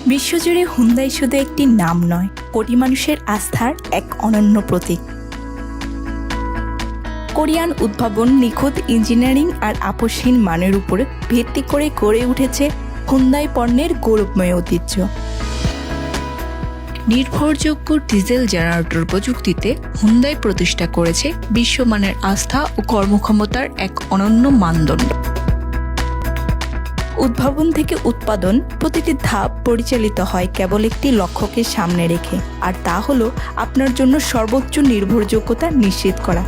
বিশ্বজুড়ে হুন্দাই শুধু একটি নাম নয়, কোটি মানুষের আস্থার এক অনন্য প্রতীক। কোরিয়ান উদ্ভাবন, নিখুঁত ইঞ্জিনিয়ারিং আর আপসহীন মানের উপর ভিত্তি করে গড়ে উঠেছে হুন্দাই পণ্যের গৌরবময় ঐতিহ্য। নির্ভরযোগ্য ডিজেল জেনারেটর প্রযুক্তিতে হুন্দাই প্রতিষ্ঠা করেছে বিশ্বমানের আস্থা ও কর্মক্ষমতার এক অনন্য মানদণ্ড। উদ্ভাবন থেকে উৎপাদন, প্রতিটি ধাপ পরিচালিত হয় কেবল একটি লক্ষ্যকে সামনে রেখে, আর তা হলো আপনার জন্য সর্বোচ্চ নির্ভরযোগ্যতা নিশ্চিত করা।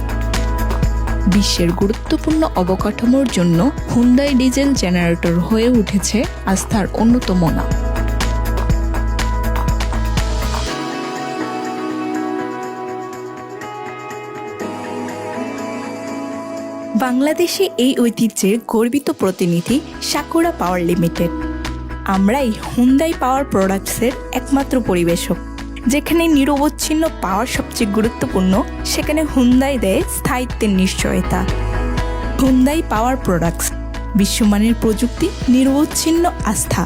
বিশ্বের গুরুত্বপূর্ণ অবকাঠামোর জন্য হুন্দাই ডিজেল জেনারেটর হয়ে উঠেছে আস্থার অন্যতম নাম। বাংলাদেশে এই ঐতিহ্যের গর্বিত প্রতিনিধি সাকুরা পাওয়ার লিমিটেড। আমরাই হুন্দাই পাওয়ার প্রোডাক্টসের একমাত্র পরিবেশক। যেখানে নিরবচ্ছিন্ন পাওয়ার সবচেয়ে গুরুত্বপূর্ণ, সেখানে হুন্দাই দেয় স্থায়িত্বের নিশ্চয়তা। হুন্দাই পাওয়ার প্রোডাক্টস, বিশ্বমানের প্রযুক্তি, নিরবচ্ছিন্ন আস্থা।